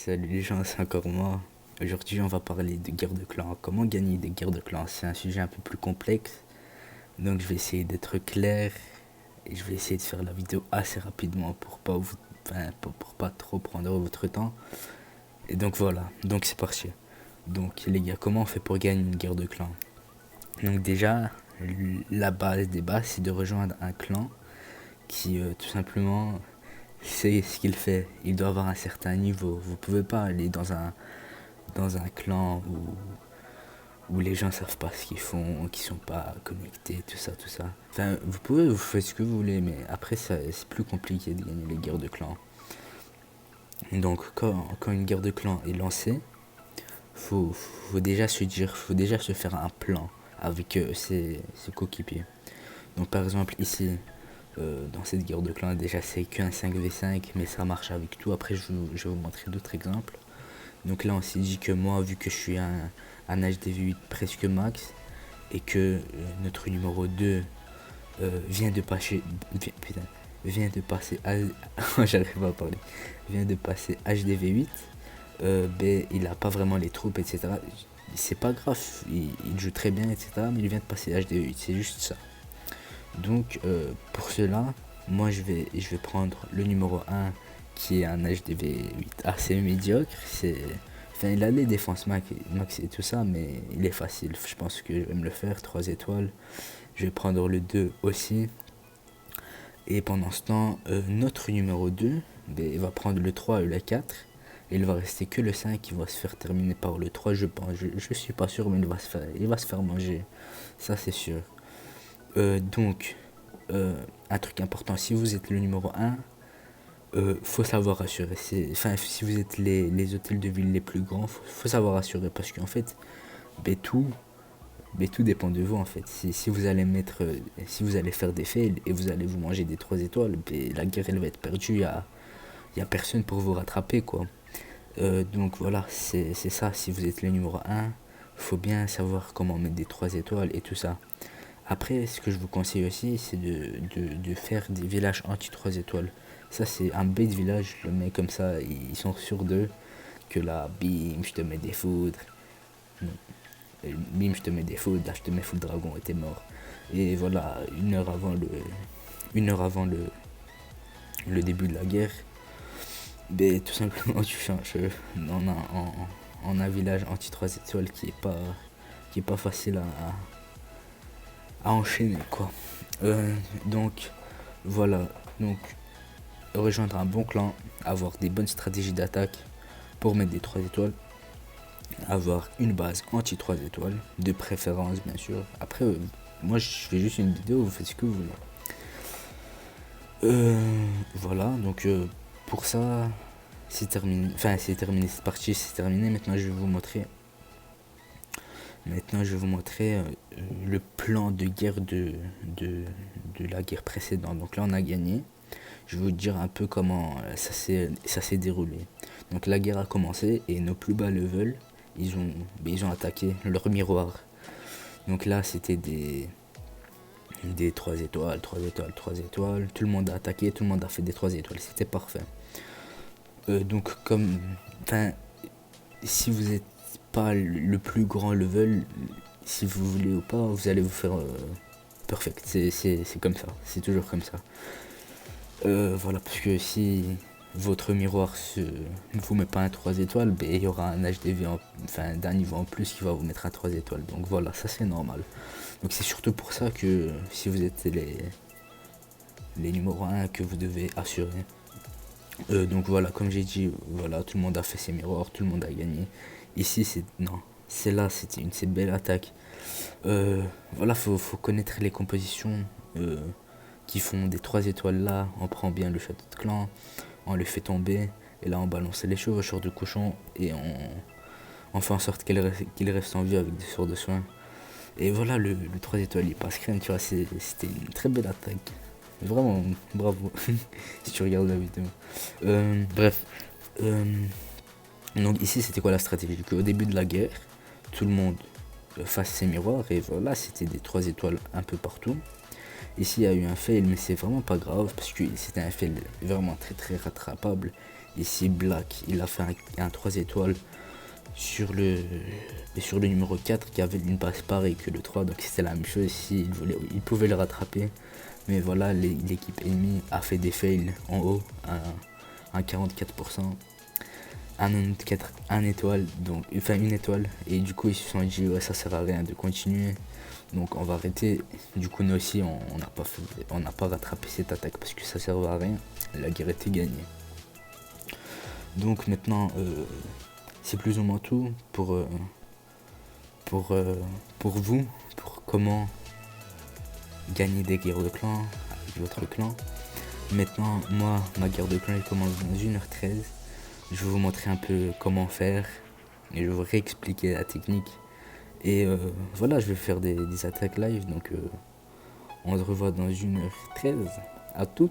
Salut les gens, c'est encore moi. Aujourd'hui, on va parler de guerre de clans. Comment gagner des guerres de clans? C'est un sujet un peu plus complexe. Donc, je vais essayer d'être clair et je vais essayer de faire la vidéo assez rapidement pour pas vous, enfin, pour pas trop prendre votre temps. Et donc voilà. Donc c'est parti. Donc les gars, comment on fait pour gagner une guerre de clans? Donc déjà, la base des bases, c'est de rejoindre un clan qui tout simplement sait ce qu'il fait. Il doit avoir un certain niveau. Vous pouvez pas aller dans un clan où les gens savent pas ce qu'ils font, qui sont pas connectés, tout ça, tout ça. Enfin, vous pouvez, vous faites ce que vous voulez, mais après, c'est plus compliqué de gagner les guerres de clans. Donc, quand une guerre de clans est lancée, faut déjà se dire, faut déjà se faire un plan avec ses coéquipiers. Donc, par exemple, ici, dans cette guerre de clans, déjà, c'est qu'un 5v5, mais ça marche avec tout. Après, je vais vous montrer d'autres exemples. Donc là, on s'est dit que moi, vu que je suis un HDV8 presque max, et que notre numéro 2 vient de passer, putain, vient de passer, j'arrive pas à parler, vient de passer HDV8, ben, il a pas vraiment les troupes, etc. C'est pas grave, il joue très bien, etc. Mais il vient de passer HDV8, c'est juste ça. Donc pour cela, moi je vais prendre le numéro 1 qui est un HDV8 assez médiocre. Enfin, il a les défenses max et tout ça, mais il est facile. Je pense que je vais me le faire, 3 étoiles. Je vais prendre le 2 aussi. Et pendant ce temps, notre numéro 2, ben, il va prendre le 3 et le 4. Et il va rester que le 5 qui va se faire terminer par le 3, je pense. Je suis pas sûr, mais il va se faire manger. Ça, c'est sûr. Donc, un truc important, si vous êtes le numéro 1, faut savoir assurer. Enfin, si vous êtes les hôtels de ville les plus grands, faut savoir assurer parce qu'en fait, ben, tout dépend de vous en fait. Si vous allez si vous allez faire des fails et vous allez vous manger des 3 étoiles, ben, la guerre elle va être perdue. Y a personne pour vous rattraper quoi. Donc voilà, c'est ça. Si vous êtes le numéro 1, faut bien savoir comment mettre des 3 étoiles et tout ça. Après, ce que je vous conseille aussi, c'est de faire des villages anti-3 étoiles. Ça, c'est un bait de village. Le mec, comme ça, ils sont sûrs d'eux. Que là, bim, je te mets des foudres. Et bim, je te mets des foudres. Là, je te mets foudre dragon et t'es mort. Et voilà, une heure avant le début de la guerre, ben, tout simplement, tu changes en un village anti-3 étoiles qui est pas facile à enchaîner, quoi. Donc, voilà. Donc, rejoindre un bon clan, avoir des bonnes stratégies d'attaque pour mettre des 3 étoiles, avoir une base anti 3 étoiles, de préférence bien sûr. Après, moi je fais juste une vidéo, vous faites ce que vous voulez. Voilà, donc pour ça, c'est terminé. Enfin, c'est terminé cette partie, c'est terminé. Maintenant, je vais vous montrer. Le plan de guerre de la guerre précédente. Donc là, on a gagné. Je vais vous dire un peu comment ça s'est déroulé. Donc la guerre a commencé et nos plus bas level, ils ont attaqué leur miroir. Donc là, c'était des 3 étoiles, 3 étoiles, 3 étoiles. Tout le monde a attaqué, tout le monde a fait des 3 étoiles. C'était parfait. Donc enfin, si vous êtes pas le plus grand level, si vous voulez ou pas, vous allez vous faire perfect. C'est comme ça, c'est toujours comme ça. Voilà, parce que si votre miroir ne vous met pas un 3 étoiles, ben, il y aura un HDV enfin, d'un niveau en plus qui va vous mettre un 3 étoiles. Donc voilà, ça c'est normal. Donc c'est surtout pour ça que si vous êtes les numéros 1 que vous devez assurer. Donc voilà, comme j'ai dit, voilà, tout le monde a fait ses miroirs, tout le monde a gagné. Ici, c'était une belle attaque. Voilà, faut connaître les compositions qui font des 3 étoiles là. On prend bien le château de clan, on le fait tomber, et là on balance les chevaucheurs de cochon, et on fait en sorte qu'il reste en vie avec des sorts de soins. Et voilà, le 3 étoiles il passe crème, tu vois, c'était une très belle attaque. Vraiment, bravo, si tu regardes la vidéo. Bref, donc ici c'était quoi la stratégie? Au début de la guerre, tout le monde fasse ses miroirs, et voilà, c'était des 3 étoiles un peu partout. Ici il y a eu un fail, mais c'est vraiment pas grave parce que c'était un fail vraiment très très rattrapable. Ici Black, il a fait un 3 étoiles sur le numéro 4 qui avait une base pareille que le 3, donc c'était la même chose. Ici il pouvait le rattraper, mais voilà, l'équipe ennemie a fait des fails en haut à 44%, un étoile, donc enfin une étoile, et du coup ils se sont dit ouais, ça sert à rien de continuer, donc on va arrêter. Du coup nous aussi on n'a pas rattrapé cette attaque parce que ça servait à rien, la guerre était gagnée. Donc maintenant c'est plus ou moins tout pour vous, pour comment gagner des guerres de clan avec votre clan. Maintenant moi ma guerre de clan elle commence dans 1h13. Je vais vous montrer un peu comment faire et je vais vous réexpliquer la technique. Et voilà, je vais faire des attaques live, donc on se revoit dans 1h13. À toutes.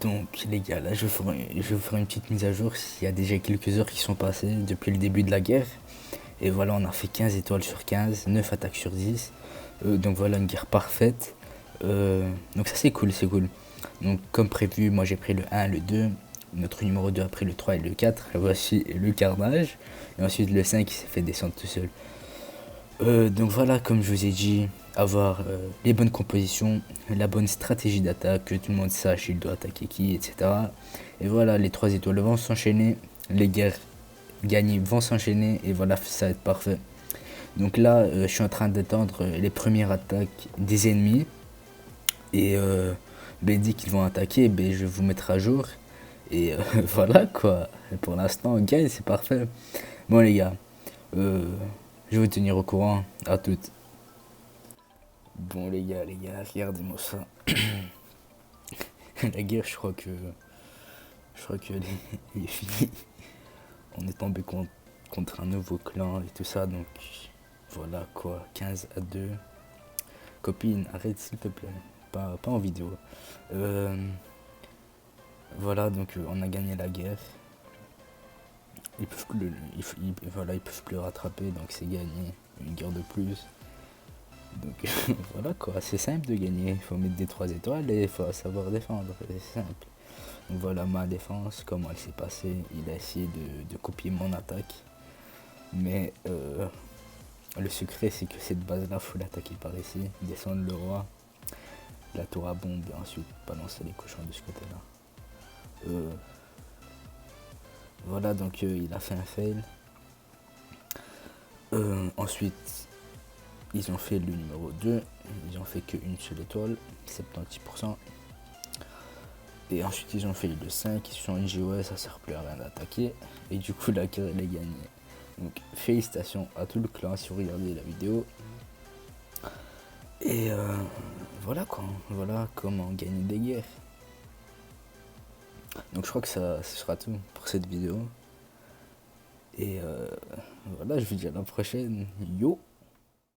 Donc les gars, là je vais vous faire une petite mise à jour. Il y a déjà quelques heures qui sont passées depuis le début de la guerre. Et voilà, on a fait 15 étoiles sur 15, 9 attaques sur 10. Donc voilà, une guerre parfaite. Donc ça c'est cool, c'est cool. Donc comme prévu, moi j'ai pris le 1, le 2. Notre numéro 2 a pris le 3 et le 4. Et voici le carnage. Et ensuite le 5 qui s'est fait descendre tout seul. Donc voilà, comme je vous ai dit, avoir les bonnes compositions, la bonne stratégie d'attaque, que tout le monde sache il doit attaquer qui, etc. Et voilà, les 3 étoiles vont s'enchaîner, les guerres gagnées vont s'enchaîner, et voilà, ça va être parfait. Donc là, je suis en train d'attendre les premières attaques des ennemis, et dès qu'ils vont attaquer, je vais vous mettre à jour, et voilà quoi, pour l'instant, on gagne, c'est parfait. Bon les gars, je vais vous tenir au courant, à toutes. Bon les gars, regardez-moi ça. La guerre, je crois que elle est finie. On est tombé contre un nouveau clan et tout ça, donc voilà quoi, 15-2. Copine, arrête s'il te plaît. pas en vidéo. Euh, voilà, donc on a gagné la guerre. Ils peuvent plus, voilà, ils peuvent plus rattraper, donc c'est gagné. Une guerre de plus. Donc voilà quoi, c'est simple de gagner. Il faut mettre des 3 étoiles et il faut savoir défendre. C'est simple. Donc voilà ma défense, comment elle s'est passée. Il a essayé de copier mon attaque. Mais le secret c'est que cette base là, faut l'attaquer par ici. Descendre le roi. La tour à bombe et ensuite balancer les cochons de ce côté là. Voilà donc il a fait un fail. Ensuite ils ont fait le numéro 2. Ils ont fait qu'une seule étoile, 76%. Et ensuite ils ont fait le 5, ils se sont dit ouais ça sert plus à rien d'attaquer. Et du coup la guerre elle est gagnée. Donc félicitations à tout le clan si vous regardez la vidéo. Et voilà quoi, voilà comment gagner des guerres. Donc je crois que ce sera tout pour cette vidéo. Et voilà, je vous dis à la prochaine. Yo!